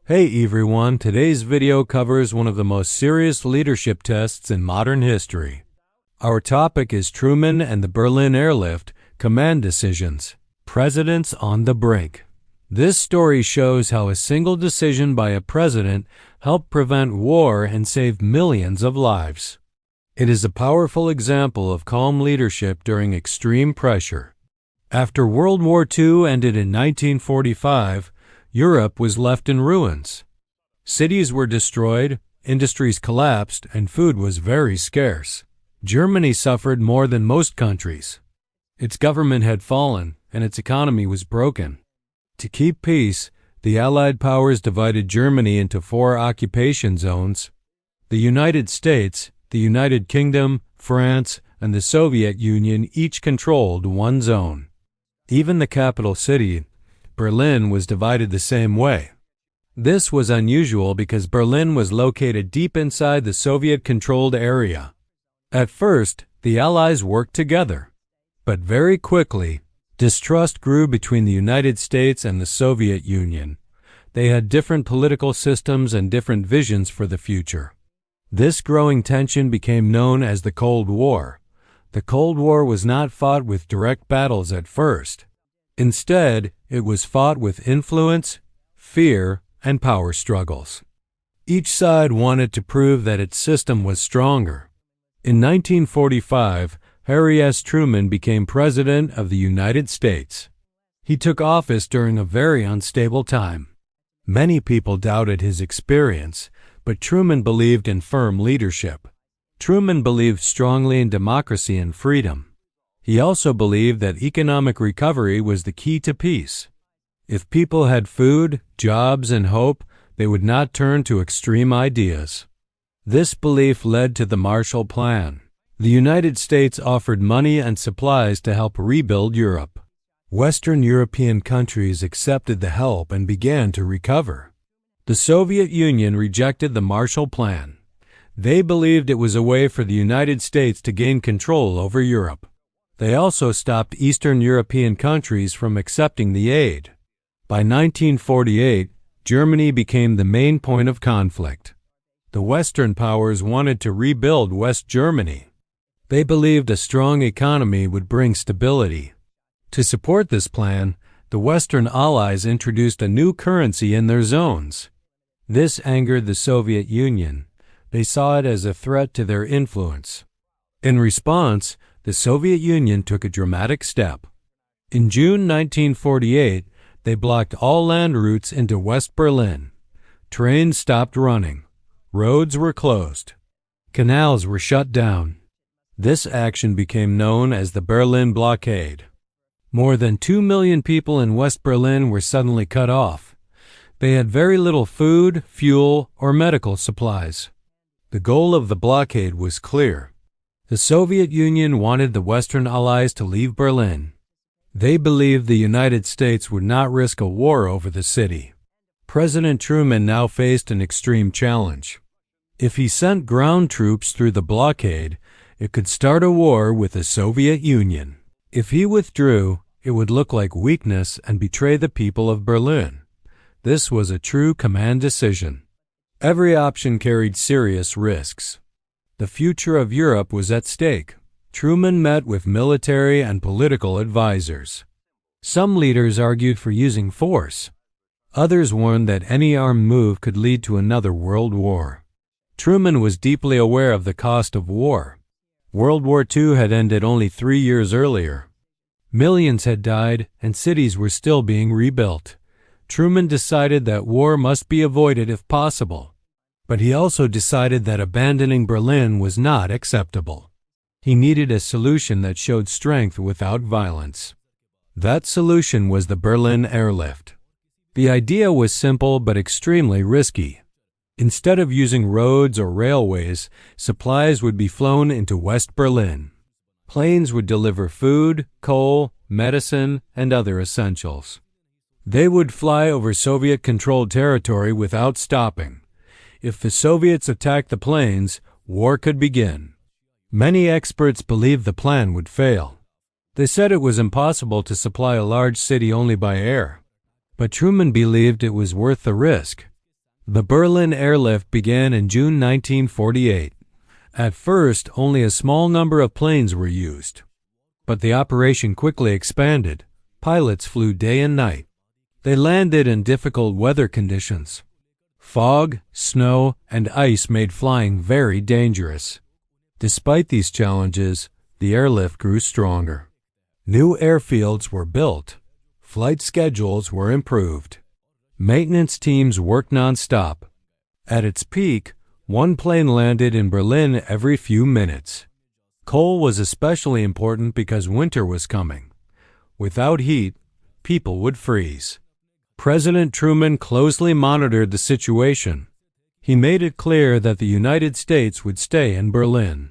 Hey everyone, today's video covers one of the most serious leadership tests in modern history. Our topic is Truman and the Berlin Airlift, Command Decisions, Presidents on the Brink. This story shows how a single decision by a president helped prevent war and save millions of lives. It is a powerful example of calm leadership during extreme pressure. After World War II ended in 1945, Europe was left in ruins. Cities were destroyed, industries collapsed, and food was very scarce. Germany suffered more than most countries. Its government had fallen, and its economy was broken. To keep peace, the Allied powers divided Germany into 4 occupation zones. The United States, the United Kingdom, France, and the Soviet Union each controlled one zone. Even the capital city, Berlin, was divided the same way. This was unusual because Berlin was located deep inside the Soviet-controlled area. At first, the Allies worked together. But very quickly, distrust grew between the United States and the Soviet Union. They had different political systems and different visions for the future. This growing tension became known as the Cold War. The Cold War was not fought with direct battles at first. Instead, it was fought with influence, fear, and power struggles. Each side wanted to prove that its system was stronger. In 1945, Harry S. Truman became President of the United States. He took office during a very unstable time. Many people doubted his experience, but Truman believed in firm leadership. Truman believed strongly in democracy and freedom. He also believed that economic recovery was the key to peace. If people had food, jobs, and hope, they would not turn to extreme ideas. This belief led to the Marshall Plan. The United States offered money and supplies to help rebuild Europe. Western European countries accepted the help and began to recover. The Soviet Union rejected the Marshall Plan. They believed it was a way for the United States to gain control over Europe. They also stopped Eastern European countries from accepting the aid. By 1948, Germany became the main point of conflict. The Western powers wanted to rebuild West Germany. They believed a strong economy would bring stability. To support this plan, the Western Allies introduced a new currency in their zones. This angered the Soviet Union. They saw it as a threat to their influence. In response, the Soviet Union took a dramatic step. In June 1948, they blocked all land routes into West Berlin. Trains stopped running. Roads were closed. Canals were shut down. This action became known as the Berlin blockade. More than 2 million people in West Berlin were suddenly cut off. They had very little food, fuel, or medical supplies. The goal of the blockade was clear. The Soviet Union wanted the Western Allies to leave Berlin. They believed the United States would not risk a war over the city. President Truman now faced an extreme challenge. If he sent ground troops through the blockade, it could start a war with the Soviet Union. If he withdrew, it would look like weakness and betray the people of Berlin. This was a true command decision. Every option carried serious risks. The future of Europe was at stake. Truman met with military and political advisors. Some leaders argued for using force. Others warned that any armed move could lead to another world war. Truman was deeply aware of the cost of war. World War II had ended only 3 years earlier. Millions had died, and cities were still being rebuilt. Truman decided that war must be avoided if possible. But he also decided that abandoning Berlin was not acceptable. He needed a solution that showed strength without violence. That solution was the Berlin Airlift. The idea was simple but extremely risky. Instead of using roads or railways, supplies would be flown into West Berlin. Planes would deliver food, coal, medicine, and other essentials. They would fly over Soviet-controlled territory without stopping. If the Soviets attacked the planes, war could begin. Many experts believed the plan would fail. They said it was impossible to supply a large city only by air. But Truman believed it was worth the risk. The Berlin Airlift began in June 1948. At first, only a small number of planes were used. But the operation quickly expanded. Pilots flew day and night. They landed in difficult weather conditions. Fog, snow, and ice made flying very dangerous. Despite these challenges, the airlift grew stronger. New airfields were built. Flight schedules were improved. Maintenance teams worked nonstop. At its peak, one plane landed in Berlin every few minutes. Coal was especially important because winter was coming. Without heat, people would freeze. President Truman closely monitored the situation. He made it clear that the United States would stay in Berlin.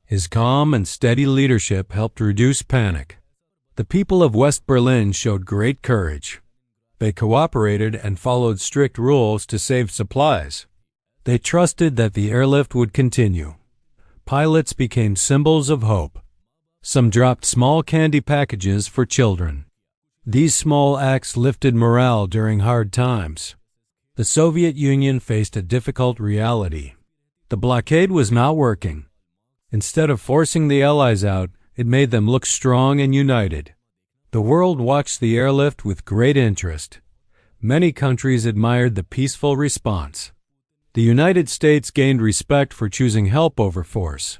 His calm and steady leadership helped reduce panic. The people of West Berlin showed great courage. They cooperated and followed strict rules to save supplies. They trusted that the airlift would continue. Pilots became symbols of hope. Some dropped small candy packages for children. These small acts lifted morale during hard times. The Soviet Union faced a difficult reality. The blockade was not working. Instead of forcing the Allies out, it made them look strong and united. The world watched the airlift with great interest. Many countries admired the peaceful response. The United States gained respect for choosing help over force.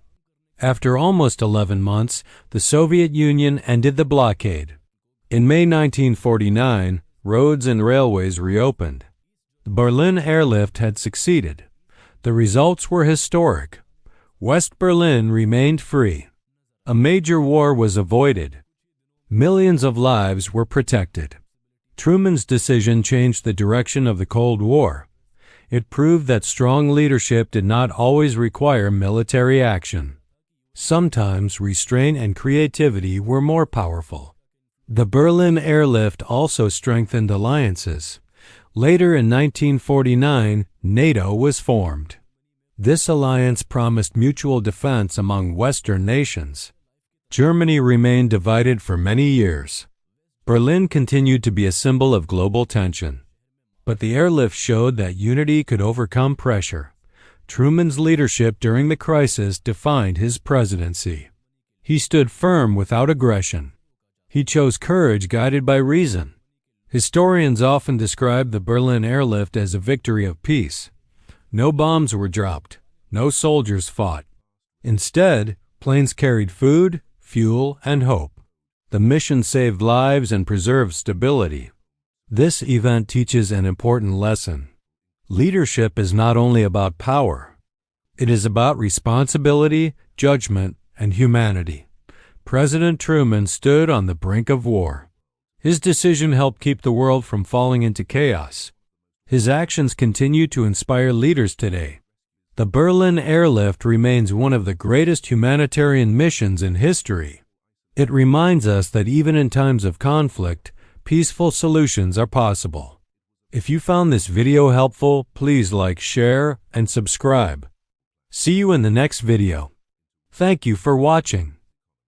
After almost 11 months, the Soviet Union ended the blockade. In May 1949, roads and railways reopened. The Berlin Airlift had succeeded. The results were historic. West Berlin remained free. A major war was avoided. Millions of lives were protected. Truman's decision changed the direction of the Cold War. It proved that strong leadership did not always require military action. Sometimes restraint and creativity were more powerful. The Berlin Airlift also strengthened alliances. Later in 1949, NATO was formed. This alliance promised mutual defense among Western nations. Germany remained divided for many years. Berlin continued to be a symbol of global tension. But the airlift showed that unity could overcome pressure. Truman's leadership during the crisis defined his presidency. He stood firm without aggression. He chose courage guided by reason. Historians often describe the Berlin Airlift as a victory of peace. No bombs were dropped. No soldiers fought. Instead, planes carried food, fuel, and hope. The mission saved lives and preserved stability. This event teaches an important lesson. Leadership is not only about power. It is about responsibility, judgment, and humanity. President Truman stood on the brink of war. His decision helped keep the world from falling into chaos. His actions continue to inspire leaders today. The Berlin Airlift remains one of the greatest humanitarian missions in history. It reminds us that even in times of conflict, peaceful solutions are possible. If you found this video helpful, please like, share, and subscribe. See you in the next video. Thank you for watching.